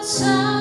Hosana,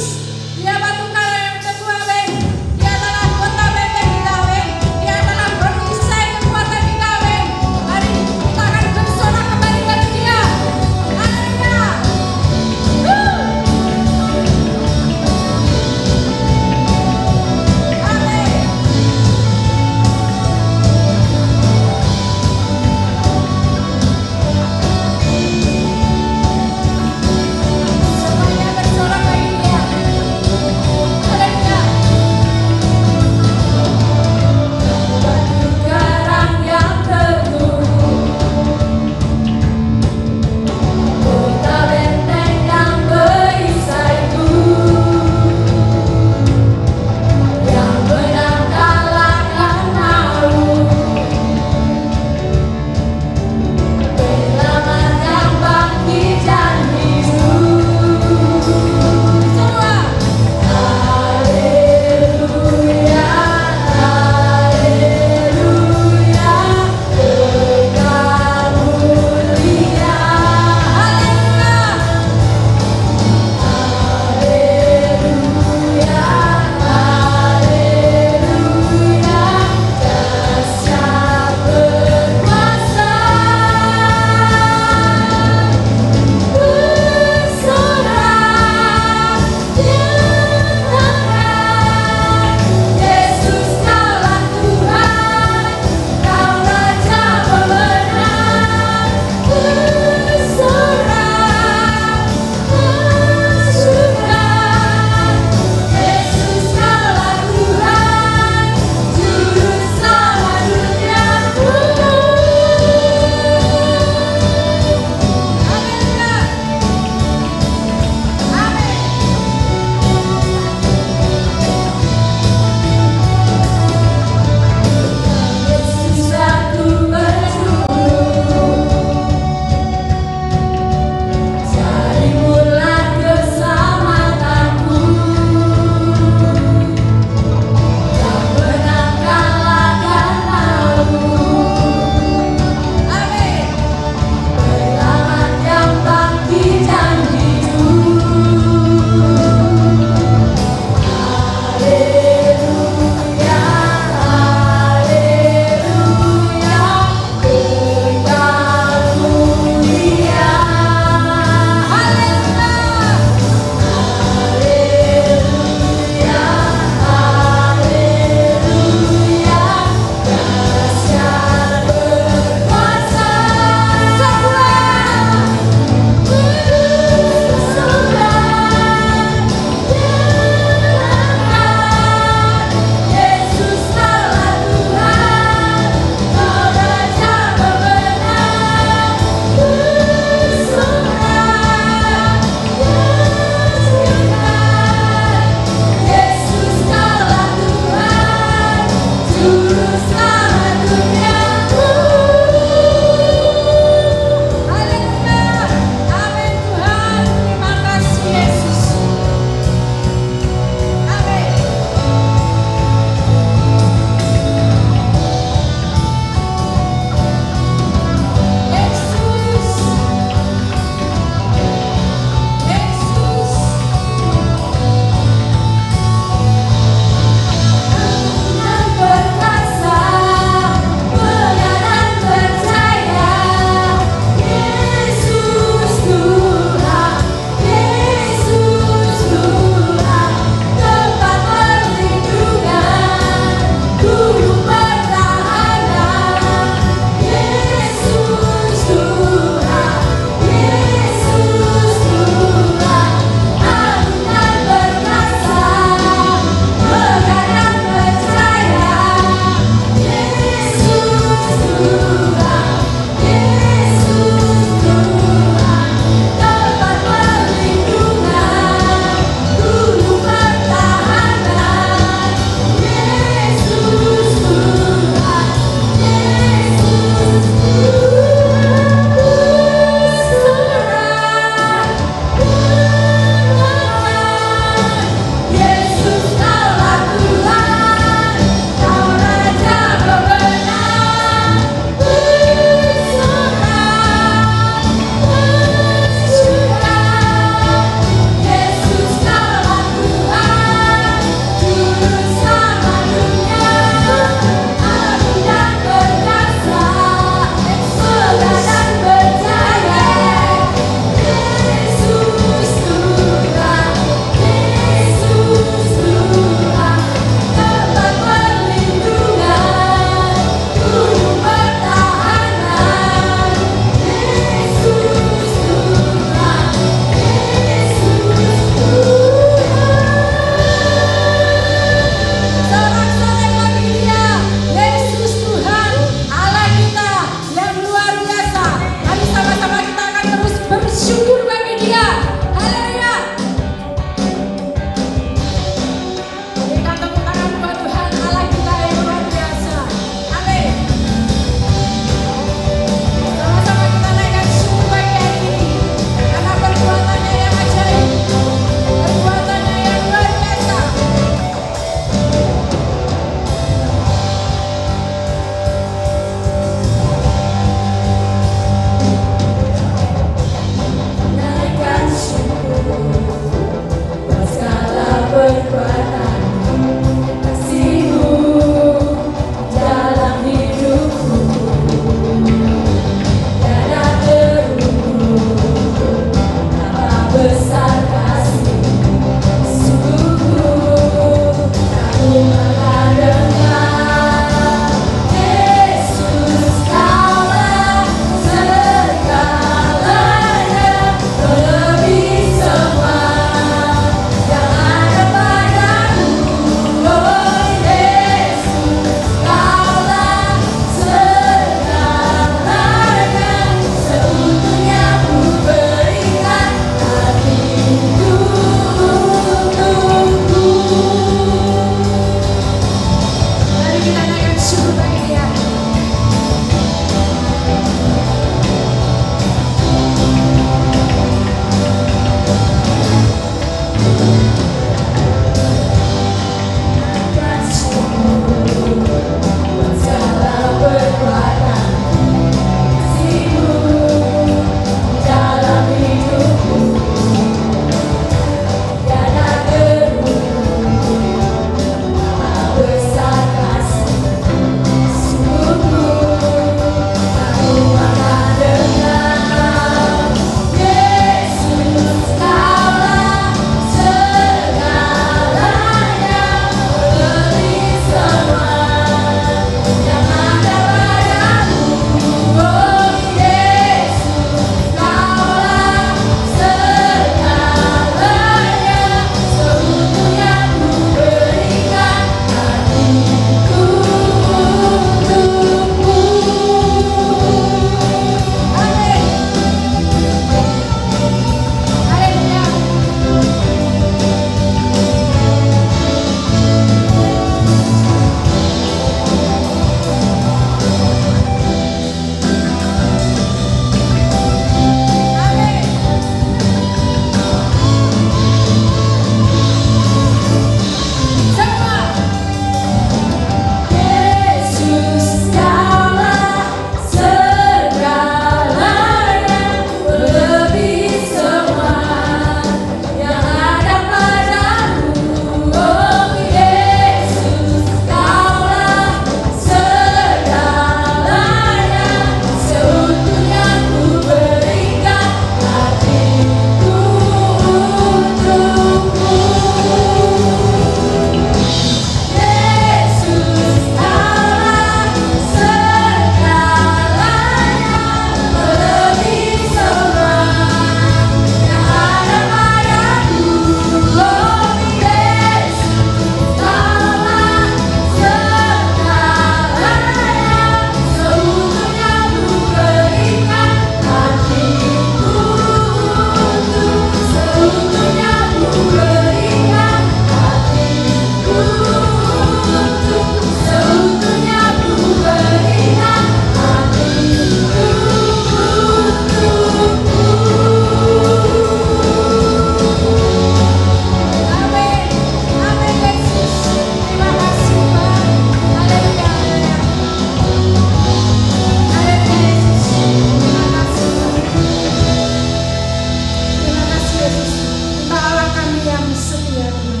setia Tuhan.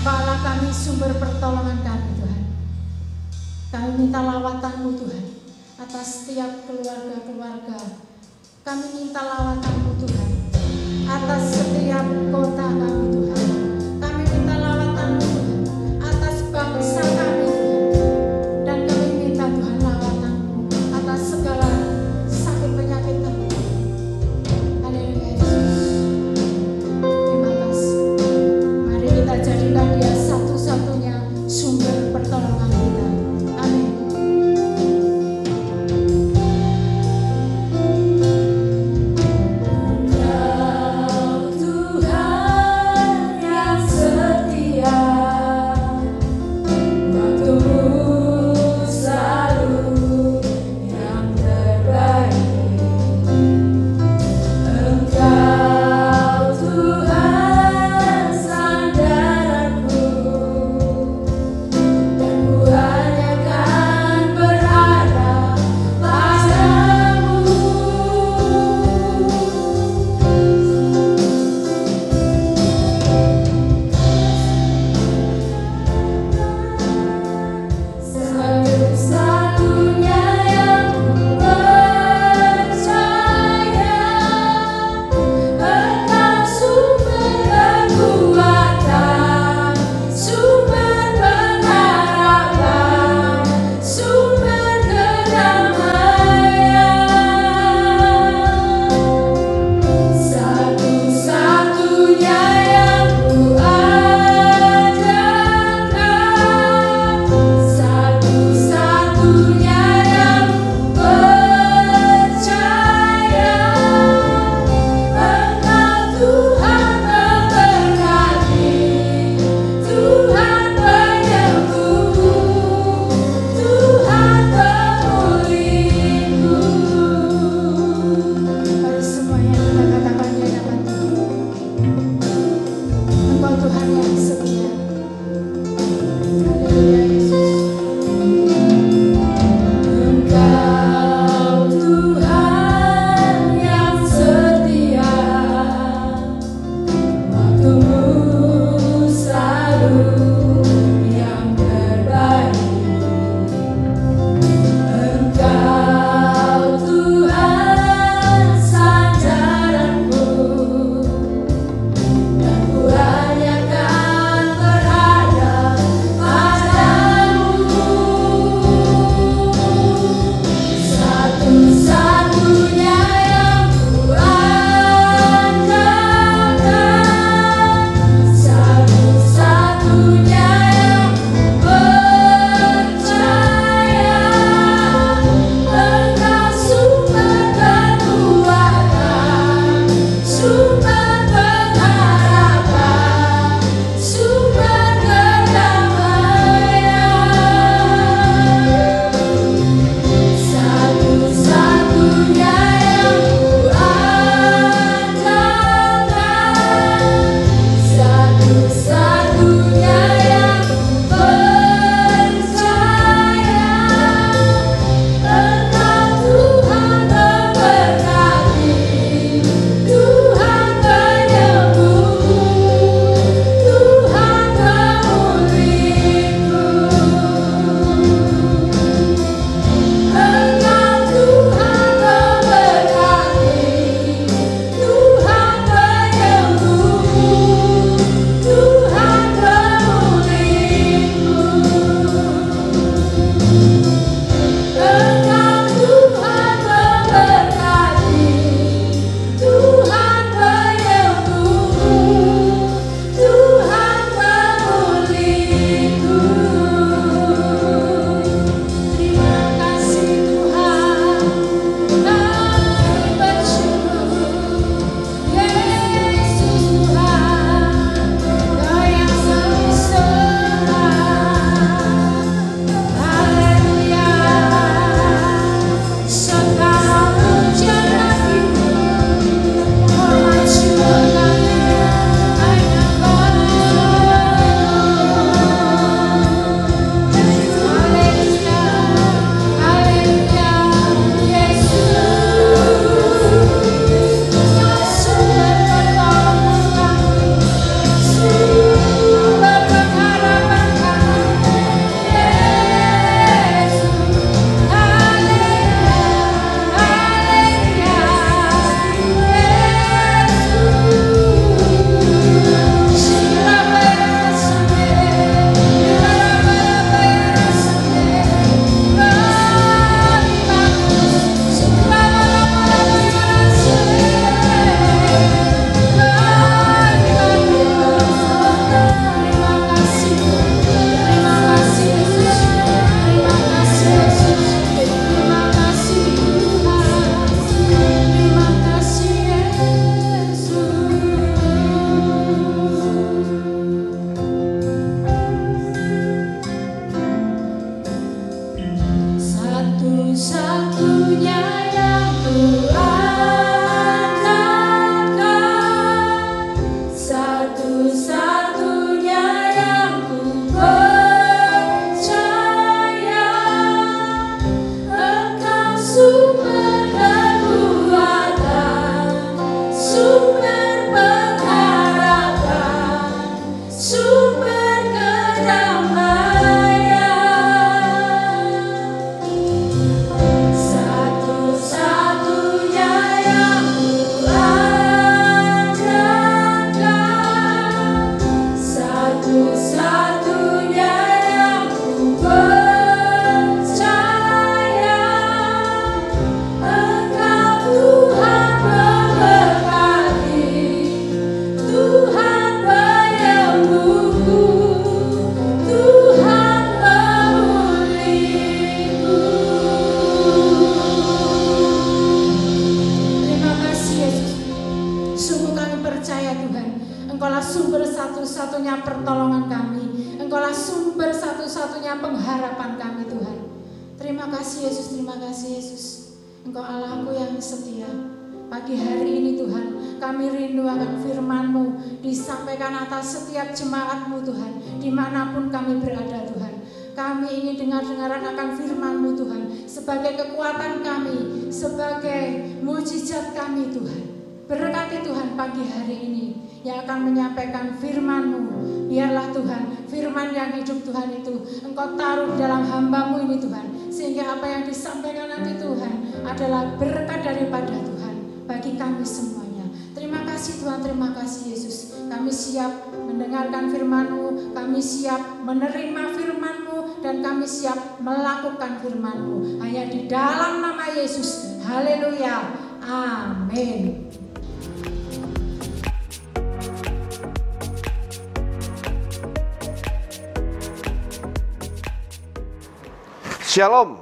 Engkau Allah kami, sumber pertolongan kami Tuhan. Kami minta lawatan-Mu Tuhan atas setiap keluarga-keluarga. Kami minta lawatan-Mu Tuhan atas setiap kota kami Tuhan. Kami minta lawatan-Mu Tuhan atas bangsa kami Tuhan. Dan kami minta Tuhan lawatan-Mu atas segala sakit penyakit kami. Haleluya Yesus. Terima kasih. Mari kita jadikan Dia satu-satunya sumber pertolongan kita. Amin. Kau Engkaulah sumber satu-satunya pertolongan kami. Engkaulah sumber satu-satunya pengharapan kami Tuhan. Terima kasih Yesus, terima kasih Yesus. Engkau Allahku yang setia. Pagi hari ini Tuhan, kami rindu akan firman-Mu disampaikan atas setiap jemaat-Mu Tuhan, dimanapun kami berada Tuhan. Kami ingin dengar-dengaran akan firman-Mu Tuhan, sebagai kekuatan kami, sebagai mujizat kami Tuhan. Berkati Tuhan pagi hari ini yang akan menyampaikan firman-Mu. Biarlah Tuhan, firman yang hidup Tuhan itu Engkau taruh dalam hamba-Mu ini Tuhan, sehingga apa yang disampaikan nanti Tuhan adalah berkat daripada Tuhan bagi kami semuanya. Terima kasih Tuhan, terima kasih Yesus. Kami siap mendengarkan firman-Mu, kami siap menerima firman-Mu, dan kami siap melakukan firman-Mu. Hanya di dalam nama Yesus. Haleluya. Amin. Shalom,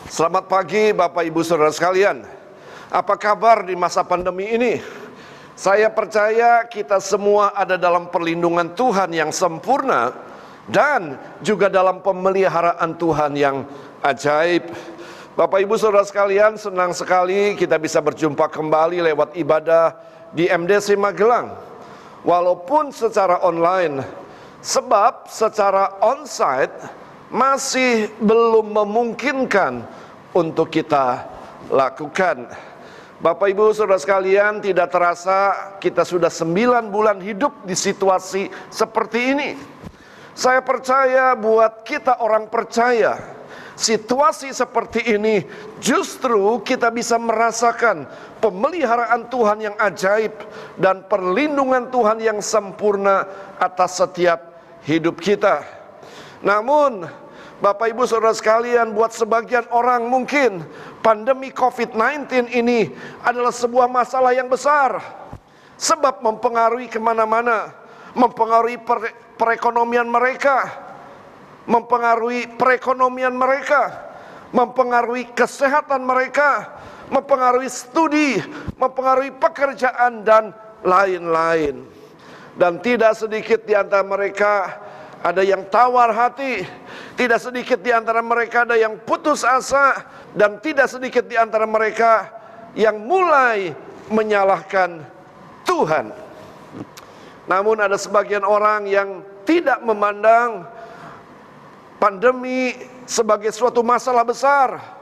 selamat pagi Bapak Ibu Saudara sekalian. Apa kabar di masa pandemi ini? Saya percaya kita semua ada dalam perlindungan Tuhan yang sempurna dan juga dalam pemeliharaan Tuhan yang ajaib. Bapak Ibu Saudara sekalian, senang sekali kita bisa berjumpa kembali lewat ibadah di MDC Magelang. Walaupun secara online, sebab secara onsite masih belum memungkinkan untuk kita lakukan. Bapak Ibu Saudara sekalian, tidak terasa kita sudah 9 bulan hidup di situasi seperti ini. Saya percaya buat kita orang percaya, situasi seperti ini justru kita bisa merasakan pemeliharaan Tuhan yang ajaib dan perlindungan Tuhan yang sempurna atas setiap hidup kita. Namun Bapak Ibu Saudara sekalian, buat sebagian orang mungkin pandemi COVID-19 ini adalah sebuah masalah yang besar. Sebab mempengaruhi kemana-mana, mempengaruhi perekonomian mereka, mempengaruhi kesehatan mereka, mempengaruhi studi, mempengaruhi pekerjaan dan lain-lain. Dan tidak sedikit di antara mereka ada yang tawar hati, tidak sedikit di antara mereka ada yang putus asa, dan tidak sedikit di antara mereka yang mulai menyalahkan Tuhan. Namun ada sebagian orang yang tidak memandang pandemi sebagai suatu masalah besar.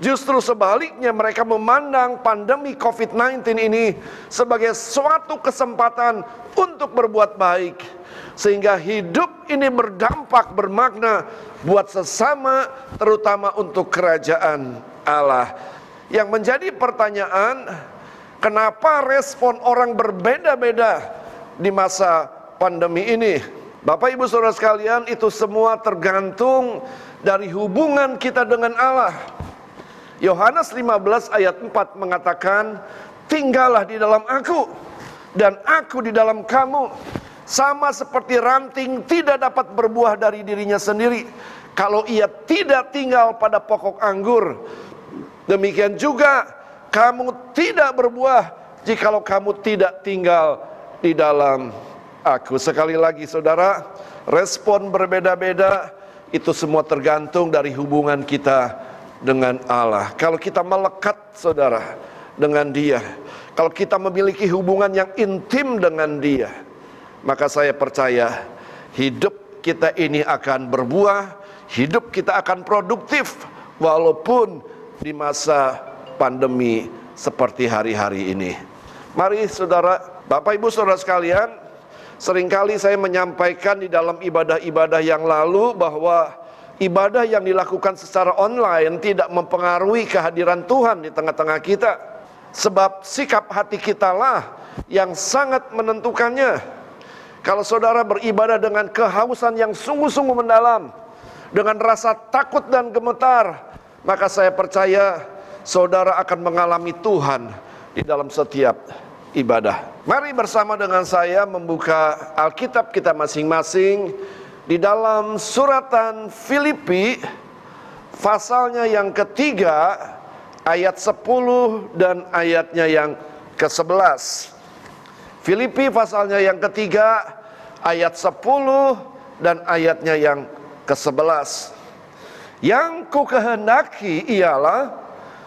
Justru sebaliknya, mereka memandang pandemi COVID-19 ini sebagai suatu kesempatan untuk berbuat baik, sehingga hidup ini berdampak, bermakna buat sesama, terutama untuk kerajaan Allah. Yang menjadi pertanyaan, kenapa respon orang berbeda-beda di masa pandemi ini? Bapak Ibu Saudara sekalian, itu semua tergantung dari hubungan kita dengan Allah. Yohanes 15 ayat 4 mengatakan, tinggallah di dalam aku dan aku di dalam kamu. Sama seperti ranting tidak dapat berbuah dari dirinya sendiri kalau ia tidak tinggal pada pokok anggur, demikian juga kamu tidak berbuah jikalau kamu tidak tinggal di dalam aku. Sekali lagi saudara, respon berbeda-beda, itu semua tergantung dari hubungan kita dengan Allah. Kalau kita melekat saudara dengan Dia, kalau kita memiliki hubungan yang intim dengan Dia, maka saya percaya hidup kita ini akan berbuah, hidup kita akan produktif walaupun di masa pandemi seperti hari-hari ini. Mari saudara, Bapak Ibu Saudara sekalian, seringkali saya menyampaikan di dalam ibadah-ibadah yang lalu bahwa ibadah yang dilakukan secara online tidak mempengaruhi kehadiran Tuhan di tengah-tengah kita. Sebab sikap hati kita lah yang sangat menentukannya. Kalau saudara beribadah dengan kehausan yang sungguh-sungguh mendalam, dengan rasa takut dan gemetar, maka saya percaya saudara akan mengalami Tuhan di dalam setiap ibadah. Mari bersama dengan saya membuka Alkitab kita masing-masing di dalam suratan Filipi, pasalnya yang ketiga, ayat 10 dan ayatnya yang ke-11. Filipi pasalnya yang ketiga, ayat 10 dan ayatnya yang ke-11. Yang kukehendaki ialah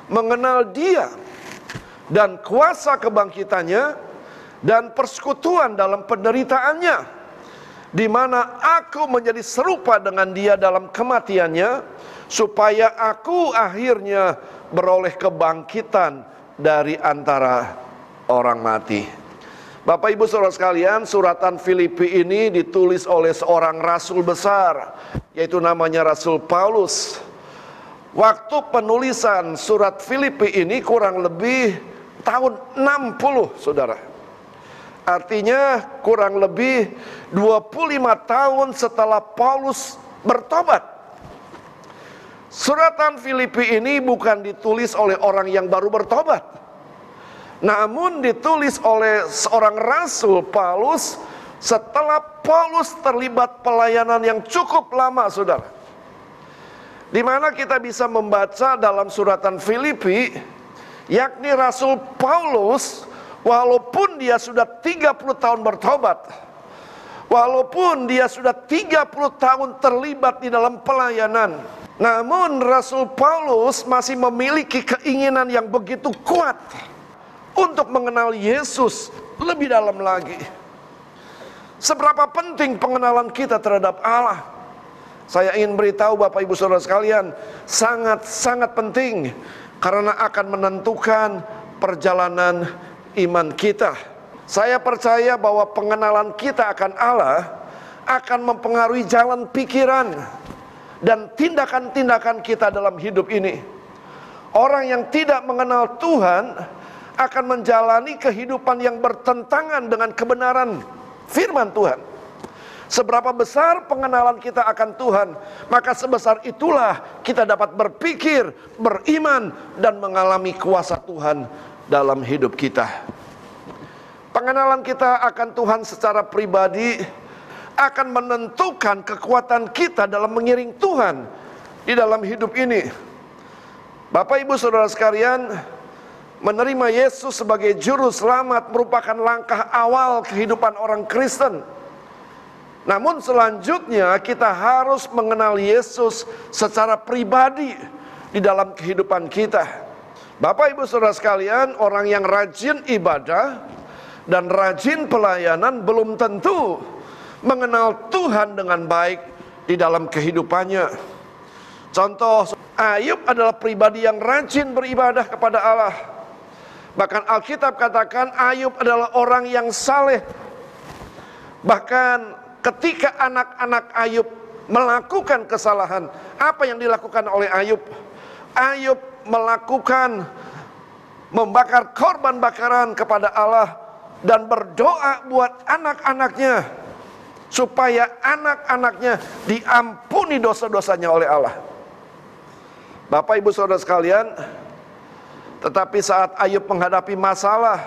mengenal Dia dan kuasa kebangkitannya dan persekutuan dalam penderitaannya, di mana aku menjadi serupa dengan Dia dalam kematiannya, supaya aku akhirnya beroleh kebangkitan dari antara orang mati. Bapak Ibu Saudara sekalian, suratan Filipi ini ditulis oleh seorang rasul besar, yaitu namanya Rasul Paulus. Waktu penulisan surat Filipi ini kurang lebih tahun 60, saudara. Artinya kurang lebih 25 tahun setelah Paulus bertobat. Suratan Filipi ini bukan ditulis oleh orang yang baru bertobat, namun ditulis oleh seorang rasul Paulus setelah Paulus terlibat pelayanan yang cukup lama, saudara. Di mana kita bisa membaca dalam suratan Filipi, yakni Rasul Paulus, walaupun dia sudah 30 tahun bertobat, walaupun dia sudah 30 tahun terlibat di dalam pelayanan, namun Rasul Paulus masih memiliki keinginan yang begitu kuat untuk mengenal Yesus lebih dalam lagi. Seberapa penting pengenalan kita terhadap Allah? Saya ingin beritahu Bapak Ibu Saudara sekalian, sangat-sangat penting, karena akan menentukan perjalanan iman kita. Saya percaya bahwa pengenalan kita akan Allah akan mempengaruhi jalan pikiran dan tindakan-tindakan kita dalam hidup ini. Orang yang tidak mengenal Tuhan akan menjalani kehidupan yang bertentangan dengan kebenaran firman Tuhan. Seberapa besar pengenalan kita akan Tuhan, maka sebesar itulah kita dapat berpikir, beriman, dan mengalami kuasa Tuhan dalam hidup kita. Pengenalan kita akan Tuhan secara pribadi akan menentukan kekuatan kita dalam mengiring Tuhan di dalam hidup ini. Bapak Ibu Saudara sekalian, menerima Yesus sebagai juru selamat merupakan langkah awal kehidupan orang Kristen. Namun selanjutnya kita harus mengenal Yesus secara pribadi di dalam kehidupan kita. Bapak Ibu Saudara sekalian, orang yang rajin ibadah dan rajin pelayanan belum tentu mengenal Tuhan dengan baik di dalam kehidupannya. Contoh, Ayub adalah pribadi yang rajin beribadah kepada Allah. Bahkan Alkitab katakan Ayub adalah orang yang saleh. Bahkan ketika anak-anak Ayub melakukan kesalahan, apa yang dilakukan oleh Ayub? Ayub melakukan membakar korban bakaran kepada Allah dan berdoa buat anak-anaknya, supaya anak-anaknya diampuni dosa-dosanya oleh Allah. Bapak Ibu Saudara sekalian, tetapi saat Ayub menghadapi masalah,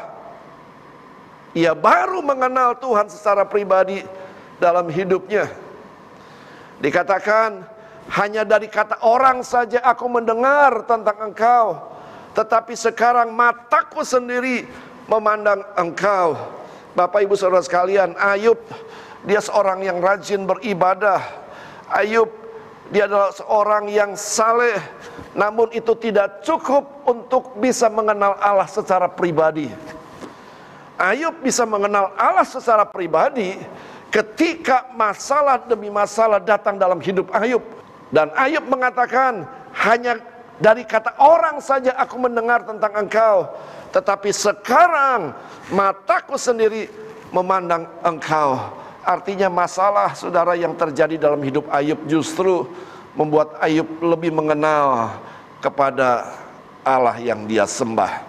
ia baru mengenal Tuhan secara pribadi dalam hidupnya. Dikatakan, hanya dari kata orang saja aku mendengar tentang engkau, tetapi sekarang mataku sendiri memandang engkau. Bapak Ibu Saudara sekalian, Ayub, dia seorang yang rajin beribadah. Ayub, dia adalah seorang yang saleh. Namun itu tidak cukup untuk bisa mengenal Allah secara pribadi. Ayub bisa mengenal Allah secara pribadi ketika masalah demi masalah datang dalam hidup Ayub. Dan Ayub mengatakan, hanya dari kata orang saja aku mendengar tentang engkau, tetapi sekarang mataku sendiri memandang engkau. Artinya masalah, saudara, yang terjadi dalam hidup Ayub justru membuat Ayub lebih mengenal kepada Allah yang dia sembah.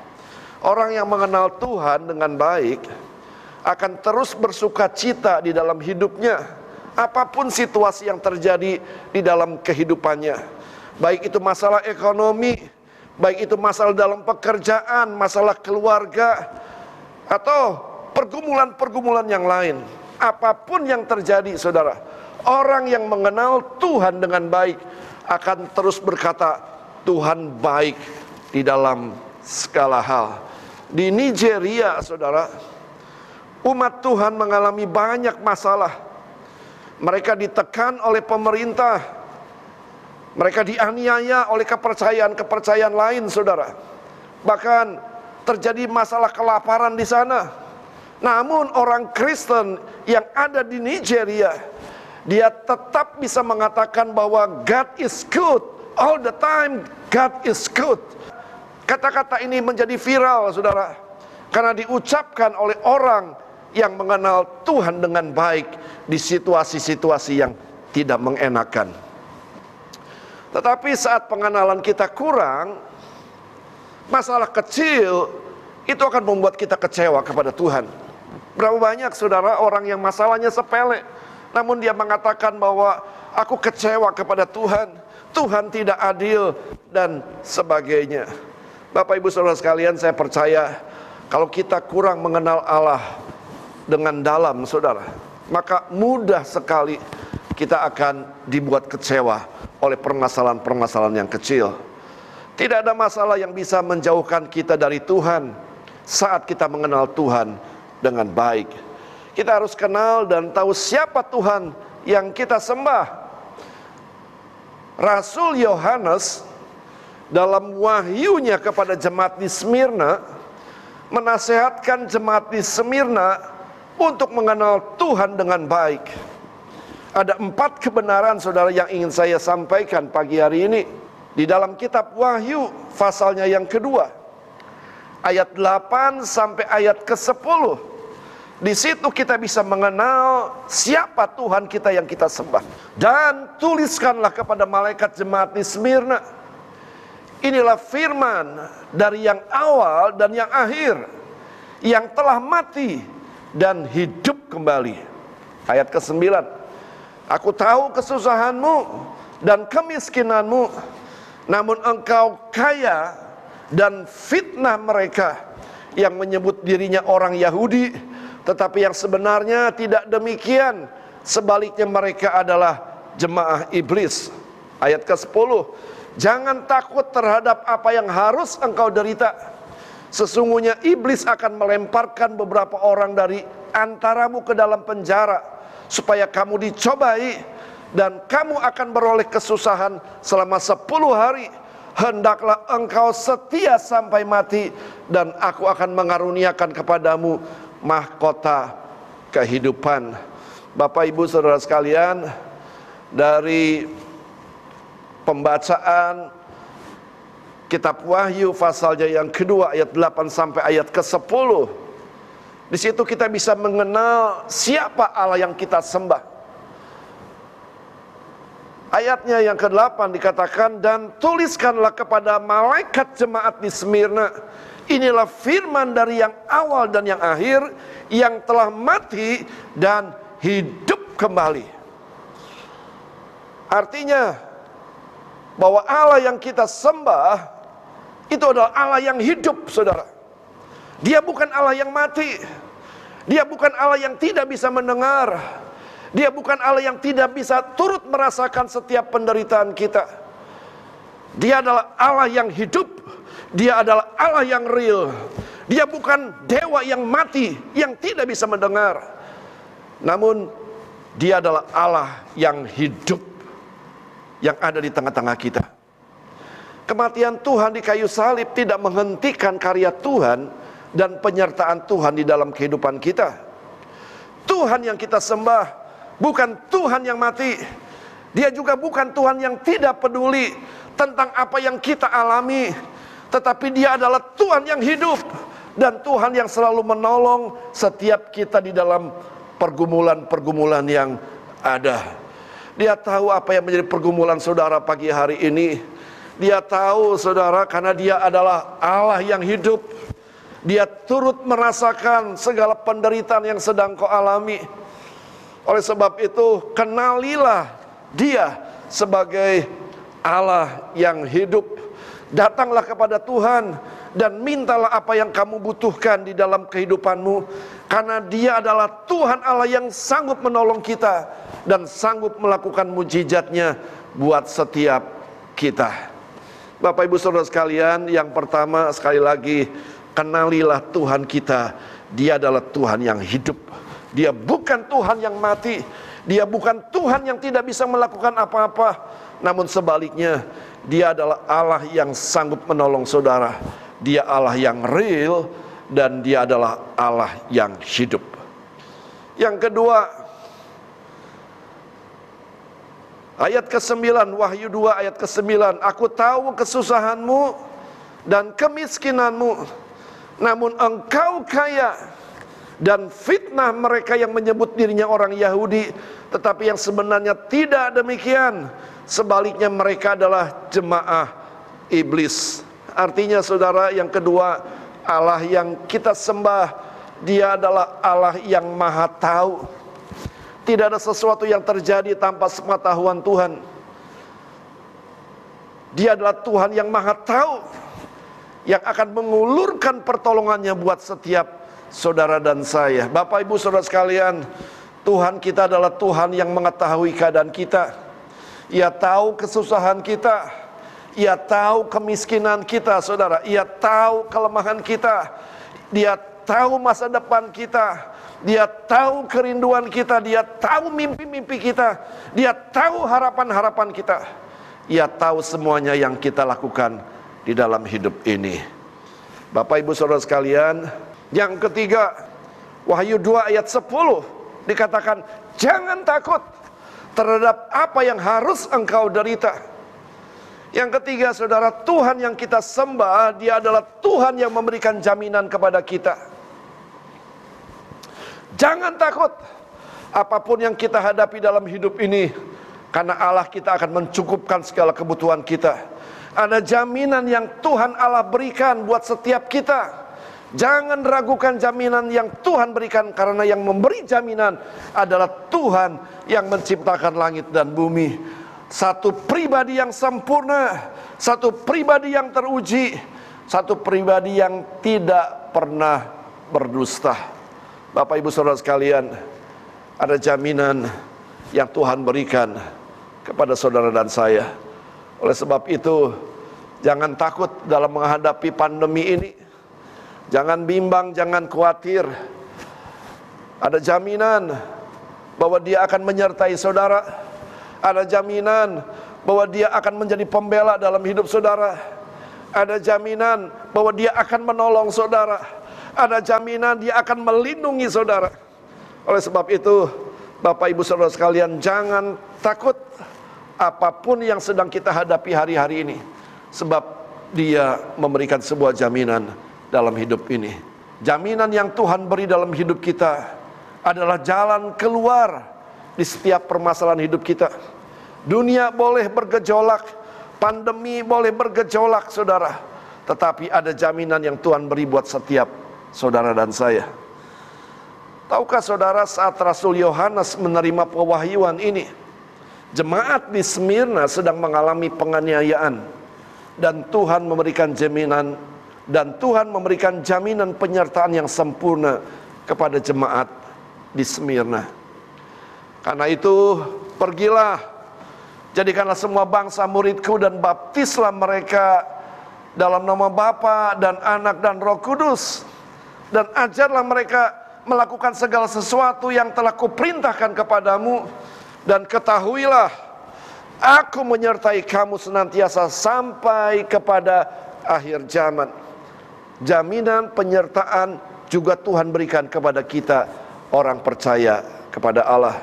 Orang yang mengenal Tuhan dengan baik akan terus bersuka cita di dalam hidupnya, apapun situasi yang terjadi di dalam kehidupannya. Baik itu masalah ekonomi, baik itu masalah dalam pekerjaan, masalah keluarga, atau pergumulan-pergumulan yang lain. Apapun yang terjadi, saudara, orang yang mengenal Tuhan dengan baik akan terus berkata, Tuhan baik di dalam segala hal. Di Nigeria, saudara, Umat Tuhan mengalami banyak masalah. Mereka ditekan oleh pemerintah. Mereka dianiaya oleh kepercayaan-kepercayaan lain, saudara. Bahkan terjadi masalah kelaparan di sana. Namun orang Kristen yang ada di Nigeria, dia tetap bisa mengatakan bahwa God is good. All the time God is good. Kata-kata ini menjadi viral, saudara, karena diucapkan oleh orang yang mengenal Tuhan dengan baik di situasi-situasi yang tidak mengenakan. Tetapi saat pengenalan kita kurang, masalah kecil itu akan membuat kita kecewa kepada Tuhan. Berapa banyak, saudara, orang yang masalahnya sepele, namun dia mengatakan bahwa aku kecewa kepada Tuhan, Tuhan tidak adil, dan sebagainya. Bapak ibu saudara sekalian, saya percaya kalau kita kurang mengenal Allah dengan dalam, saudara, maka mudah sekali kita akan dibuat kecewa oleh permasalahan-permasalahan yang kecil. Tidak ada masalah yang bisa menjauhkan kita dari Tuhan saat kita mengenal Tuhan dengan baik. Kita harus kenal dan tahu siapa Tuhan yang kita sembah. Rasul Yohanes dalam wahyunya kepada jemaat di Smyrna menasehatkan jemaat di Smyrna untuk mengenal Tuhan dengan baik. Ada 4 kebenaran, saudara, yang ingin saya sampaikan pagi hari ini. Di dalam kitab Wahyu pasalnya yang kedua, ayat 8 sampai ayat ke-10. Di situ kita bisa mengenal siapa Tuhan kita yang kita sembah. Dan tuliskanlah kepada malaikat jemaat di Smyrna, inilah firman dari yang awal dan yang akhir, yang telah mati dan hidup kembali. Ayat ke-9, aku tahu kesusahanmu dan kemiskinanmu, namun engkau kaya, dan fitnah mereka yang menyebut dirinya orang Yahudi, tetapi yang sebenarnya tidak demikian. Sebaliknya mereka adalah jemaah iblis. Ayat ke-10, jangan takut terhadap apa yang harus engkau derita. Sesungguhnya iblis akan melemparkan beberapa orang dari antaramu ke dalam penjara, supaya kamu dicobai, dan kamu akan beroleh kesusahan selama 10 hari. Hendaklah engkau setia sampai mati, dan aku akan mengaruniakan kepadamu mahkota kehidupan. Bapak ibu saudara sekalian, dari pembacaan kitab Wahyu pasalnya yang kedua ayat 8 sampai ayat ke-10, di situ kita bisa mengenal siapa Allah yang kita sembah. Ayatnya yang ke-8 dikatakan, dan tuliskanlah kepada malaikat jemaat di Smyrna, inilah firman dari yang awal dan yang akhir, yang telah mati dan hidup kembali. Artinya bahwa Allah yang kita sembah itu adalah Allah yang hidup, saudara. Dia bukan Allah yang mati. Dia bukan Allah yang tidak bisa mendengar. Dia bukan Allah yang tidak bisa turut merasakan setiap penderitaan kita. Dia adalah Allah yang hidup. Dia adalah Allah yang real. Dia bukan dewa yang mati, yang tidak bisa mendengar. Namun dia adalah Allah yang hidup, yang ada di tengah-tengah kita. Kematian Tuhan di kayu salib tidak menghentikan karya Tuhan dan penyertaan Tuhan di dalam kehidupan kita. Tuhan yang kita sembah bukan Tuhan yang mati. Dia juga bukan Tuhan yang tidak peduli tentang apa yang kita alami, tetapi dia adalah Tuhan yang hidup, dan Tuhan yang selalu menolong setiap kita di dalam pergumulan-pergumulan yang ada. Dia tahu apa yang menjadi pergumulan saudara pagi hari ini. Dia tahu, saudara, karena dia adalah Allah yang hidup. Dia turut merasakan segala penderitaan yang sedang kau alami. Oleh sebab itu, kenalilah dia sebagai Allah yang hidup. Datanglah kepada Tuhan dan mintalah apa yang kamu butuhkan di dalam kehidupanmu, karena dia adalah Tuhan Allah yang sanggup menolong kita dan sanggup melakukan mujizatnya buat setiap kita. Bapak ibu saudara sekalian, yang pertama sekali lagi, kenalilah Tuhan kita Dia adalah Tuhan yang hidup. Dia bukan Tuhan yang mati. Dia bukan Tuhan yang tidak bisa melakukan apa-apa. Namun sebaliknya, Dia adalah Allah yang sanggup menolong saudara. Dia Allah yang real, dan Dia adalah Allah yang hidup. Yang kedua, ayat ke-9, Wahyu 2 ayat ke-9. Aku tahu kesusahanmu dan kemiskinanmu, namun engkau kaya. Dan fitnah mereka yang menyebut dirinya orang Yahudi, tetapi yang sebenarnya tidak demikian. Sebaliknya mereka adalah jemaah iblis. Artinya saudara, yang kedua, Allah yang kita sembah, Dia adalah Allah yang maha tahu. Tidak ada sesuatu yang terjadi tanpa sepengetahuan Tuhan. Dia adalah Tuhan yang maha tahu, yang akan mengulurkan pertolongannya buat setiap saudara dan saya. Bapak ibu saudara sekalian, Tuhan kita adalah Tuhan yang mengetahui keadaan kita. Ia tahu kesusahan kita, Ia tahu kemiskinan kita saudara, Ia tahu kelemahan kita, Dia tahu masa depan kita, Dia tahu kerinduan kita, Dia tahu mimpi-mimpi kita, Dia tahu harapan-harapan kita. Ia tahu semuanya yang kita lakukan di dalam hidup ini. Bapak ibu saudara sekalian, yang ketiga, Wahyu 2 ayat 10 dikatakan, jangan takut terhadap apa yang harus engkau derita. Yang ketiga saudara, Tuhan yang kita sembah, Dia adalah Tuhan yang memberikan jaminan kepada kita. Jangan takut apapun yang kita hadapi dalam hidup ini, karena Allah kita akan mencukupkan segala kebutuhan kita. Ada jaminan yang Tuhan Allah berikan buat setiap kita. Jangan ragukan jaminan yang Tuhan berikan, karena yang memberi jaminan adalah Tuhan yang menciptakan langit dan bumi. Satu pribadi yang sempurna, satu pribadi yang teruji, satu pribadi yang tidak pernah berdusta. Bapak ibu saudara sekalian, ada jaminan yang Tuhan berikan kepada saudara dan saya. Oleh sebab itu, jangan takut dalam menghadapi pandemi ini. Jangan bimbang, jangan khawatir. Ada jaminan bahwa Dia akan menyertai saudara. Ada jaminan bahwa Dia akan menjadi pembela dalam hidup saudara. Ada jaminan bahwa Dia akan menolong saudara. Ada jaminan Dia akan melindungi saudara. Oleh sebab itu, Bapak ibu saudara sekalian, jangan takut apapun yang sedang kita hadapi hari-hari ini, sebab Dia memberikan sebuah jaminan dalam hidup ini. Jaminan yang Tuhan beri dalam hidup kita adalah jalan keluar di setiap permasalahan hidup kita. Dunia boleh bergejolak, pandemi boleh bergejolak saudara, tetapi ada jaminan yang Tuhan beri buat setiap saudara dan saya. Tahukah saudara, saat Rasul Yohanes menerima pewahyuan ini, jemaat di Smyrna sedang mengalami penganiayaan, dan Tuhan memberikan jaminan, dan Tuhan memberikan jaminan penyertaan yang sempurna kepada jemaat di Smyrna. Karena itu, pergilah, jadikanlah semua bangsa muridku dan baptislah mereka dalam nama Bapa dan Anak dan Roh Kudus, dan ajarlah mereka melakukan segala sesuatu yang telah kuperintahkan kepadamu, dan ketahuilah, aku menyertai kamu senantiasa sampai kepada akhir zaman. Jaminan penyertaan juga Tuhan berikan kepada kita, orang percaya kepada Allah.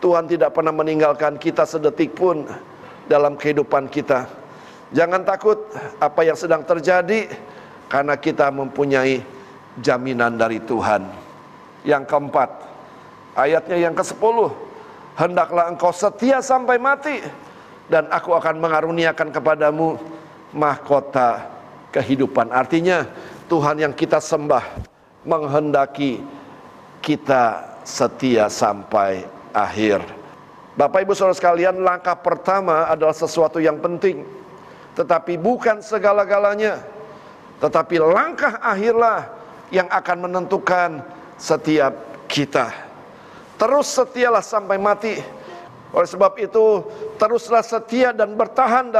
Tuhan tidak pernah meninggalkan kita sedetik pun dalam kehidupan kita. Jangan takut apa yang sedang terjadi, karena kita mempunyai jaminan dari Tuhan. Yang keempat, ayatnya yang ke-10, hendaklah engkau setia sampai mati, dan aku akan mengaruniakan kepadamu mahkota kehidupan. Artinya, Tuhan yang kita sembah menghendaki kita setia sampai akhir. Bapak ibu saudara sekalian, langkah pertama adalah sesuatu yang penting, tetapi bukan segala-galanya. Tetapi langkah akhirlah yang akan menentukan setiap kita. Terus setialah sampai mati. Oleh sebab itu, teruslah setia dan bertahan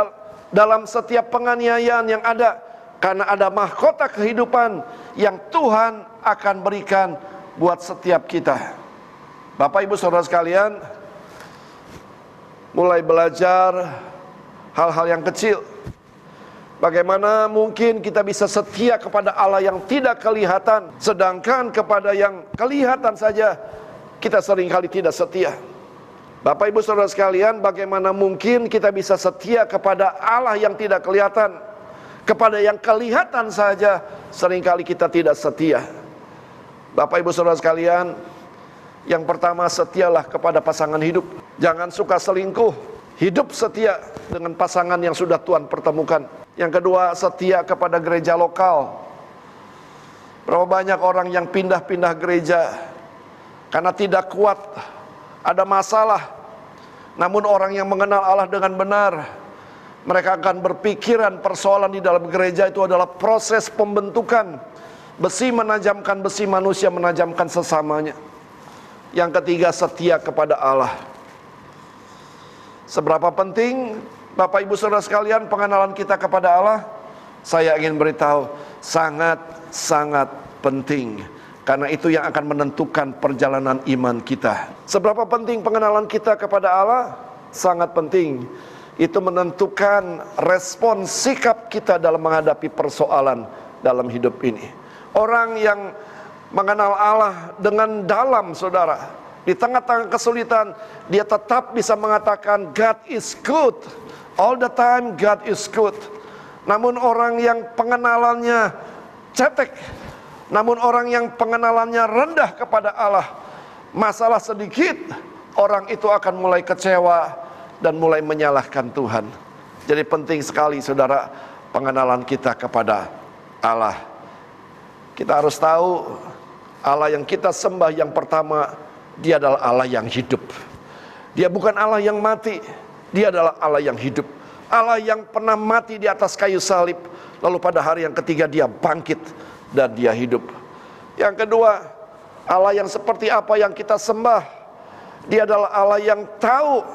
dalam setiap penganiayaan yang ada, karena ada mahkota kehidupan yang Tuhan akan berikan buat setiap kita. Bapak Ibu Saudara sekalian, mulai belajar hal-hal yang kecil. Bagaimana mungkin kita bisa setia kepada Allah yang tidak kelihatan, sedangkan kepada yang kelihatan saja kita seringkali tidak setia. Bapak Ibu Saudara sekalian, bagaimana mungkin kita bisa setia kepada Allah yang tidak kelihatan, kepada yang kelihatan saja seringkali kita tidak setia. Bapak Ibu Saudara sekalian, yang pertama, setialah kepada pasangan hidup. Jangan suka selingkuh. Hidup setia dengan pasangan yang sudah Tuhan pertemukan. Yang kedua, setia kepada gereja lokal. Berapa banyak orang yang pindah-pindah gereja karena tidak kuat, ada masalah. Namun orang yang mengenal Allah dengan benar, mereka akan berpikiran persoalan di dalam gereja itu adalah proses pembentukan. Besi menajamkan besi, manusia menajamkan sesamanya. Yang ketiga, setia kepada Allah. Seberapa penting Bapak Ibu Saudara sekalian pengenalan kita kepada Allah? Saya ingin beritahu, sangat-sangat penting. Karena itu yang akan menentukan perjalanan iman kita. Seberapa penting pengenalan kita kepada Allah? Sangat penting. Itu menentukan respon sikap kita dalam menghadapi persoalan dalam hidup ini. Orang yang mengenal Allah dengan dalam, saudara, di tengah-tengah kesulitan, dia tetap bisa mengatakan God is good. All the time God is good. Namun orang yang pengenalannya cetek, namun orang yang pengenalannya rendah kepada Allah, masalah sedikit, orang itu akan mulai kecewa dan mulai menyalahkan Tuhan. Jadi penting sekali, saudara, pengenalan kita kepada Allah. Kita harus tahu Allah yang kita sembah yang pertama, Dia adalah Allah yang hidup. Dia bukan Allah yang mati, Dia adalah Allah yang hidup. Allah yang pernah mati di atas kayu salib, lalu pada hari yang ketiga Dia bangkit dan Dia hidup. Yang kedua, Allah yang seperti apa yang kita sembah, Dia adalah Allah yang tahu,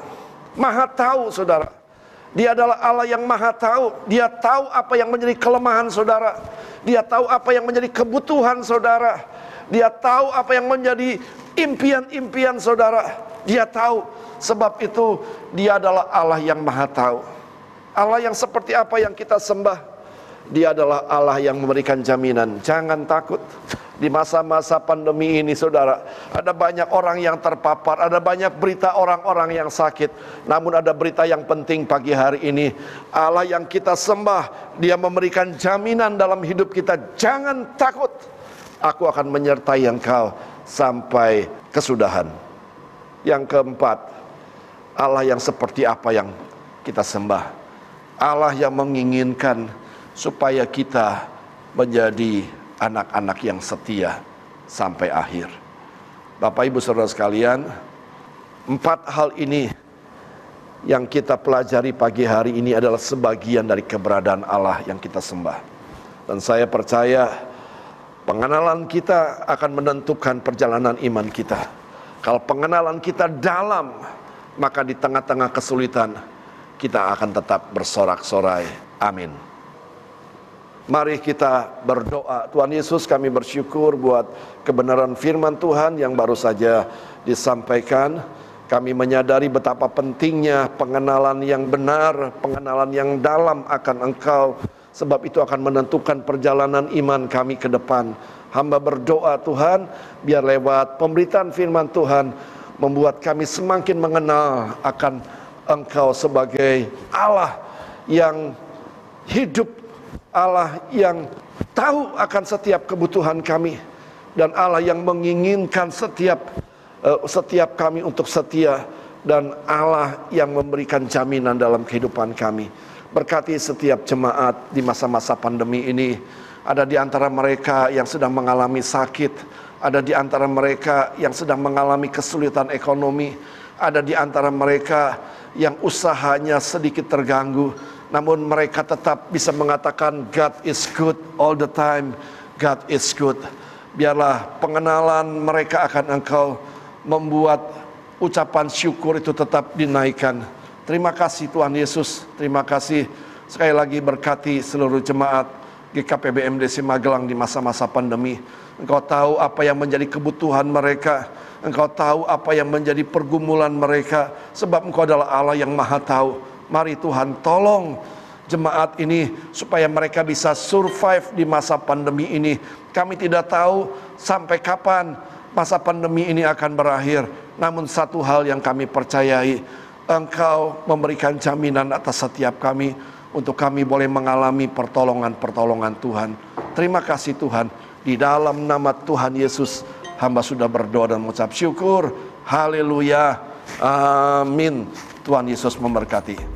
maha tahu, saudara. Dia adalah Allah yang maha tahu. Dia tahu apa yang menjadi kelemahan saudara. Dia tahu apa yang menjadi kebutuhan saudara. Dia tahu apa yang menjadi impian-impian saudara. Dia tahu. Sebab itu Dia adalah Allah yang maha tahu. Allah yang seperti apa yang kita sembah, Dia adalah Allah yang memberikan jaminan. Jangan takut. Di masa-masa pandemi ini, saudara, ada banyak orang yang terpapar, ada banyak berita orang-orang yang sakit. Namun ada berita yang penting pagi hari ini. Allah yang kita sembah, Dia memberikan jaminan dalam hidup kita. Jangan takut. Aku akan menyertai engkau sampai kesudahan. Yang keempat, Allah yang seperti apa yang kita sembah. Allah yang menginginkan supaya kita menjadi anak-anak yang setia sampai akhir. Bapak Ibu Saudara sekalian, 4 hal ini yang kita pelajari pagi hari ini adalah sebagian dari keberadaan Allah yang kita sembah. Dan saya percaya pengenalan kita akan menentukan perjalanan iman kita. Kalau pengenalan kita dalam, maka di tengah-tengah kesulitan kita akan tetap bersorak-sorai. Amin. Mari kita berdoa. Tuhan Yesus, kami bersyukur buat kebenaran firman Tuhan yang baru saja disampaikan. Kami menyadari betapa pentingnya pengenalan yang benar, pengenalan yang dalam akan Engkau. Sebab itu akan menentukan perjalanan iman kami ke depan. Hamba berdoa Tuhan, biar lewat pemberitaan firman Tuhan membuat kami semakin mengenal akan Engkau sebagai Allah yang hidup, Allah yang tahu akan setiap kebutuhan kami, dan Allah yang menginginkan setiap kami untuk setia, dan Allah yang memberikan jaminan dalam kehidupan kami. Berkati setiap jemaat di masa-masa pandemi ini. Ada di antara mereka yang sedang mengalami sakit, ada di antara mereka yang sedang mengalami kesulitan ekonomi, ada di antara mereka yang usahanya sedikit terganggu, namun mereka tetap bisa mengatakan God is good all the time. God is good. Biarlah pengenalan mereka akan Engkau membuat ucapan syukur itu tetap dinaikkan. Terima kasih Tuhan Yesus. Terima kasih. Sekali lagi berkati seluruh jemaat. GKP BMDC Magelang di masa-masa pandemi. Engkau tahu apa yang menjadi kebutuhan mereka. Engkau tahu apa yang menjadi pergumulan mereka. Sebab Engkau adalah Allah yang Maha Tahu. Mari Tuhan tolong jemaat ini supaya mereka bisa survive di masa pandemi ini. Kami tidak tahu sampai kapan masa pandemi ini akan berakhir. Namun satu hal yang kami percayai, Engkau memberikan jaminan atas setiap kami untuk kami boleh mengalami pertolongan-pertolongan Tuhan. Terima kasih Tuhan. Di dalam nama Tuhan Yesus, hamba sudah berdoa dan mengucap syukur. Haleluya. Amin. Tuhan Yesus memberkati.